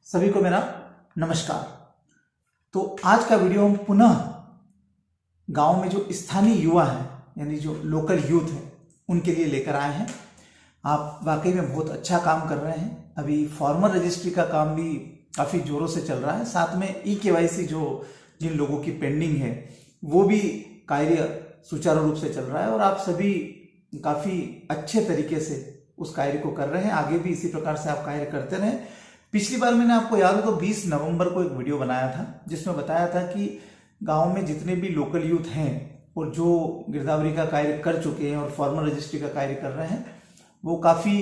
सभी को मेरा नमस्कार। तो आज का वीडियो हम पुनः गांव में जो स्थानीय युवा हैं यानी जो लोकल यूथ है उनके लिए लेकर आए हैं। आप वाकई में बहुत अच्छा काम कर रहे हैं। अभी फॉर्मर रजिस्ट्री का काम भी काफ़ी ज़ोरों से चल रहा है, साथ में ई-केवाईसी जो जिन लोगों की पेंडिंग है वो भी कार्य सुचारू रूप से चल रहा है और आप सभी काफ़ी अच्छे तरीके से उस कार्य को कर रहे हैं। आगे भी इसी प्रकार से आप कार्य करते रहें। पिछली बार मैंने आपको याद हो तो 20 नवंबर को एक वीडियो बनाया था जिसमें बताया था कि गांव में जितने भी लोकल यूथ हैं और जो गिरदावरी का कार्य कर चुके हैं और फॉर्मर रजिस्ट्री का कार्य कर रहे हैं वो काफ़ी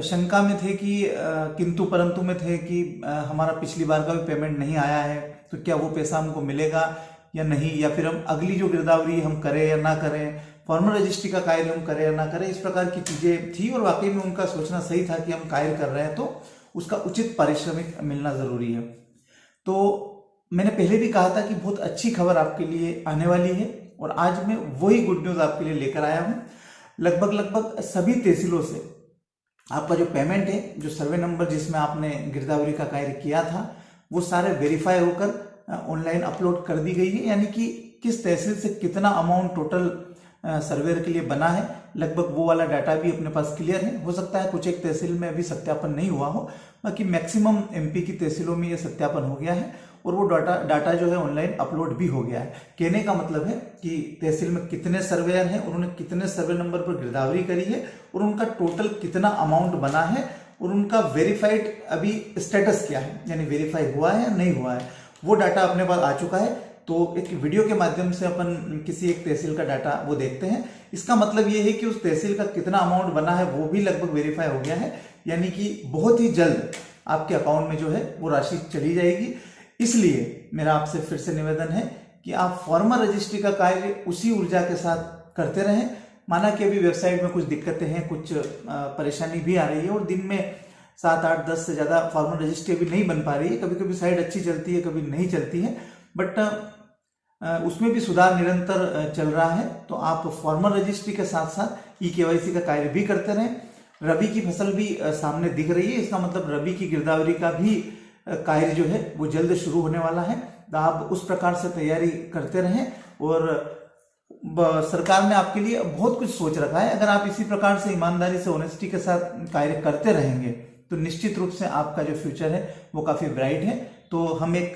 शंका में थे कि किंतु परंतु में थे कि हमारा पिछली बार का भी पेमेंट नहीं आया है तो क्या वो पैसा हमको मिलेगा या नहीं, या फिर हम अगली जो गिरदावरी हम करें या ना करें, फॉर्मर रजिस्ट्री का कार्य हम करें या ना करें, इस प्रकार की चीज़ें थी। और वाकई में उनका सोचना सही था कि हम कार्य कर रहे हैं तो उसका उचित पारिश्रमिक मिलना ज़रूरी है। तो मैंने पहले भी कहा था कि बहुत अच्छी खबर आपके लिए आने वाली है और आज मैं वही गुड न्यूज़ आपके लिए लेकर आया हूँ। लगभग सभी तहसीलों से आपका जो पेमेंट है, जो सर्वे नंबर जिसमें आपने गिरदावरी का कार्य किया था, वो सारे वेरीफाई होकर ऑनलाइन अपलोड कर दी गई है। यानी कि किस तहसील से कितना अमाउंट टोटल सर्वेयर के लिए बना है, लगभग वो वाला डाटा भी अपने पास क्लियर है। हो सकता है कुछ एक तहसील में अभी सत्यापन नहीं हुआ हो, बाकी मैक्सिमम एमपी की तहसीलों में ये सत्यापन हो गया है और वो डाटा जो है ऑनलाइन अपलोड भी हो गया है। कहने का मतलब है कि तहसील में कितने सर्वेयर हैं, उन्होंने कितने सर्वे नंबर पर गिरदावरी करी है और उनका टोटल कितना अमाउंट बना है और उनका वेरीफाइड अभी स्टेटस क्या है, यानी वेरीफाई हुआ है या नहीं हुआ है, वो डाटा अपने पास आ चुका है। तो एक वीडियो के माध्यम से अपन किसी एक तहसील का डाटा वो देखते हैं। इसका मतलब ये है कि उस तहसील का कितना अमाउंट बना है वो भी लगभग वेरीफाई हो गया है, यानी कि बहुत ही जल्द आपके अकाउंट में जो है वो राशि चली जाएगी। इसलिए मेरा आपसे फिर से निवेदन है कि आप फॉर्मर रजिस्ट्री का कार्य उसी ऊर्जा के साथ करते रहें। माना कि अभी वेबसाइट में कुछ दिक्कतें हैं, कुछ परेशानी भी आ रही है और दिन में 7, 8, 10 से ज़्यादा फॉर्मर रजिस्ट्री भी नहीं बन पा रही है। कभी कभी साइट अच्छी चलती है, कभी नहीं चलती है, बट उसमें भी सुधार निरंतर चल रहा है। तो आप फॉर्मर रजिस्ट्री के साथ साथ ई-केवाईसी का कार्य भी करते रहें। रबी की फसल भी सामने दिख रही है, इसका मतलब रबी की गिरदावरी का भी कार्य जो है वो जल्द शुरू होने वाला है। तो आप उस प्रकार से तैयारी करते रहें और सरकार ने आपके लिए बहुत कुछ सोच रखा है। अगर आप इसी प्रकार से ईमानदारी से ऑनेस्टी के साथ कार्य करते रहेंगे तो निश्चित रूप से आपका जो फ्यूचर है वो काफ़ी ब्राइट है। तो हम एक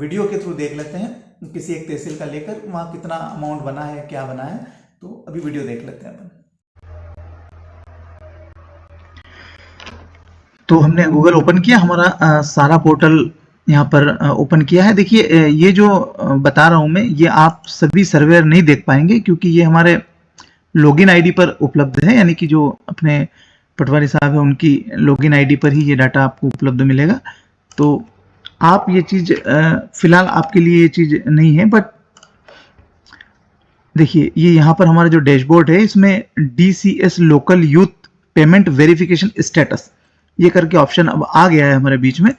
वीडियो के थ्रू देख लेते हैं किसी एक तहसील का लेकर, वहाँ कितना अमाउंट बना है, क्या बना है। तो अभी वीडियो देख लेते हैं अपन। तो हमने गूगल ओपन किया, हमारा सारा पोर्टल यहाँ पर ओपन किया है। देखिए ये जो बता रहा हूँ मैं, ये आप सभी सर्वेयर नहीं देख पाएंगे क्योंकि ये हमारे लॉगिन आईडी पर उपलब्ध है, यानी कि जो अपने पटवारी साहब है उनकी लॉगिन आईडी पर ही ये डाटा आपको उपलब्ध मिलेगा। तो आप ये चीज़ फिलहाल आपके लिए ये चीज़ नहीं है, बट देखिए ये यहाँ पर हमारा जो डैशबोर्ड है इसमें DCS local youth payment verification status ये करके ऑप्शन अब आ गया है हमारे बीच में।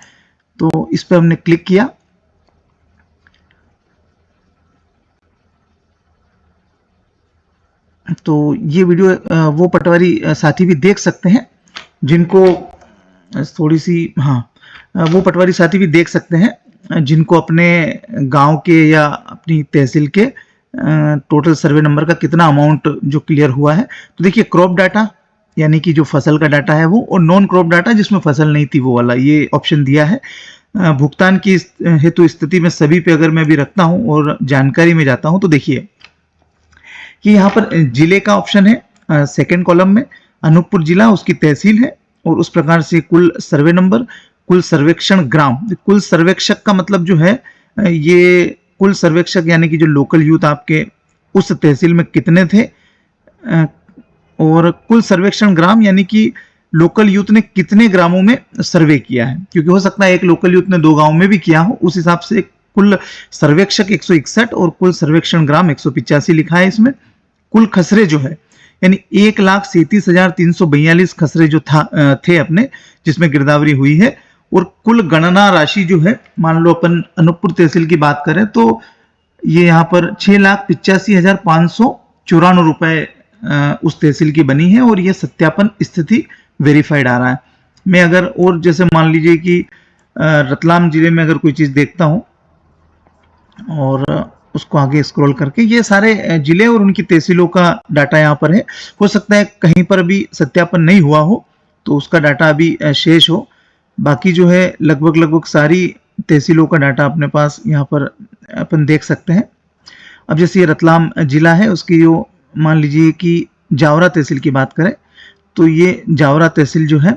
तो इस पर हमने क्लिक किया तो ये वीडियो वो पटवारी साथी भी देख सकते हैं जिनको थोड़ी सी वो पटवारी साथी भी देख सकते हैं जिनको अपने गांव के या अपनी तहसील के टोटल सर्वे नंबर का कितना अमाउंट जो क्लियर हुआ है। तो देखिए क्रॉप डाटा यानी कि जो फसल का डाटा है वो, और नॉन क्रॉप डाटा जिसमें फसल नहीं थी वो वाला, ये ऑप्शन दिया है। भुगतान की हेतु स्थिति में सभी पे अगर मैं भी रखता हूं और जानकारी में जाता हूं तो देखिए कि यहाँ पर जिले का ऑप्शन है सेकेंड कॉलम में, अनूपपुर जिला उसकी तहसील है और उस प्रकार से कुल सर्वे नंबर, कुल सर्वेक्षण ग्राम। कुल सर्वेक्षक का मतलब जो है ये कुल सर्वेक्षक यानी कि जो लोकल यूथ आपके उस तहसील में कितने थे, और कुल सर्वेक्षण ग्राम यानी कि लोकल यूथ ने कितने ग्रामों में सर्वे किया है, क्योंकि हो सकता है एक लोकल यूथ ने 2 गांवों में भी किया हो। उस हिसाब से कुल सर्वेक्षक 161 और कुल सर्वेक्षण ग्राम 185 लिखा है इसमें। कुल खसरे जो है यानी 1,37,342 खसरे जो थे अपने जिसमें गिरदावरी हुई है, और कुल गणना राशि जो है, मान लो अपन अनूपपुर तहसील की बात करें तो ये यहाँ पर 6,85,594 रुपए उस तहसील की बनी है और ये सत्यापन स्थिति वेरीफाइड आ रहा है। मैं अगर और जैसे मान लीजिए कि रतलाम जिले में अगर कोई चीज़ देखता हूँ और उसको आगे स्क्रॉल करके, ये सारे जिले और उनकी तहसीलों का डाटा यहाँ पर है। हो सकता है कहीं पर भी सत्यापन नहीं हुआ हो तो उसका डाटा अभी शेष हो, बाकी जो है लगभग सारी तहसीलों का डाटा अपने पास यहाँ पर अपन देख सकते हैं। अब जैसे ये रतलाम जिला है, उसकी जो मान लीजिए कि जावरा तहसील की बात करें तो ये जावरा तहसील जो है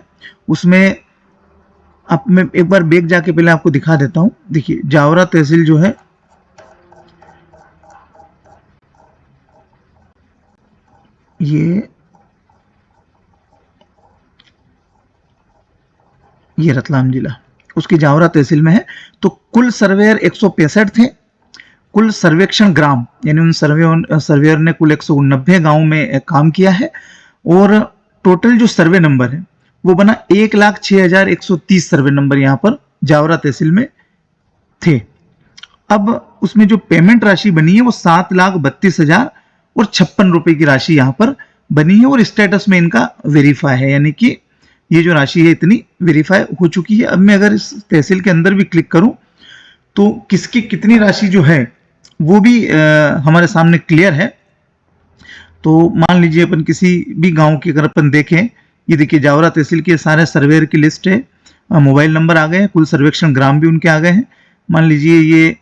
उसमें अब मैं एक बार बैक जाके पहले आपको दिखा देता हूँ। देखिए जावरा तहसील जो है ये रतलाम जिला उसकी जावरा तहसील में है। तो कुल सर्वेयर 165 थे, कुल सर्वेक्षण ग्राम यानी उन सर्वेयर ने कुल 189 गांव में काम किया है, और टोटल जो सर्वे नंबर है वो बना 1,06,130 सर्वे नंबर यहाँ पर जावरा तहसील में थे। अब उसमें जो पेमेंट राशि बनी है वो 7,32,056 रुपए की राशि यहाँ पर बनी है, और स्टेटस में इनका वेरीफाई है, यानी कि ये जो राशि है इतनी वेरीफाई हो चुकी है। अब मैं अगर इस तहसील के अंदर भी क्लिक करूं तो किसकी कितनी राशि जो है वो भी हमारे सामने क्लियर है। तो मान लीजिए अपन किसी भी गांव की अगर अपन देखें, ये देखिए जावरा तहसील के सारे सर्वेयर की लिस्ट है, मोबाइल नंबर आ गए हैं, कुल सर्वेक्षण ग्राम भी उनके आ गए हैं। मान लीजिए ये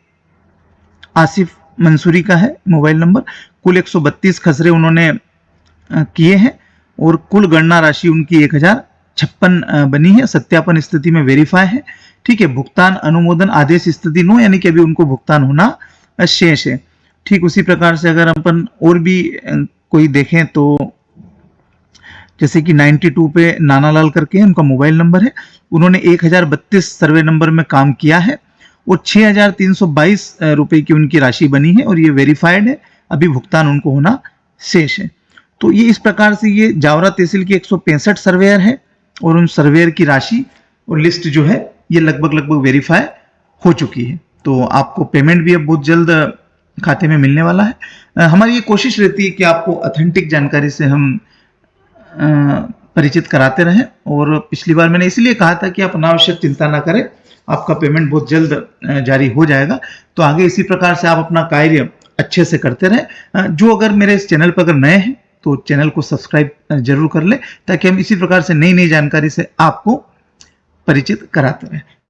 आसिफ मंसूरी का है मोबाइल नंबर, कुल 132 खसरे उन्होंने किए हैं, और कुल गणना राशि उनकी 1,056 बनी है। सत्यापन स्थिति में वेरीफाई है, ठीक है। भुगतान अनुमोदन आदेश स्थिति नो, यानी कि अभी उनको भुगतान होना शेष है। ठीक उसी प्रकार से अगर अपन और भी कोई देखें तो जैसे कि 92 पे नानालाल करके उनका मोबाइल नंबर है, उन्होंने 1032 सर्वे नंबर में काम किया है, और 6,322 रुपए की उनकी राशि बनी है, और ये वेरीफाइड है, अभी भुगतान उनको होना शेष है। तो ये इस प्रकार से ये जावरा तहसील की 165 सर्वेयर है, और उन सर्वेयर की राशि और लिस्ट जो है ये लगभग वेरीफाई हो चुकी है। तो आपको पेमेंट भी अब बहुत जल्द खाते में मिलने वाला है। हमारी ये कोशिश रहती है कि आपको ऑथेंटिक जानकारी से हम परिचित कराते रहें, और पिछली बार मैंने इसलिए कहा था कि आप अनावश्यक चिंता ना करें, आपका पेमेंट बहुत जल्द जारी हो जाएगा। तो आगे इसी प्रकार से आप अपना कार्य अच्छे से करते रहें। जो अगर मेरे इस चैनल पर अगर नए हैं तो चैनल को सब्सक्राइब जरूर कर लें, ताकि हम इसी प्रकार से नई जानकारी से आपको परिचित कराते रहें।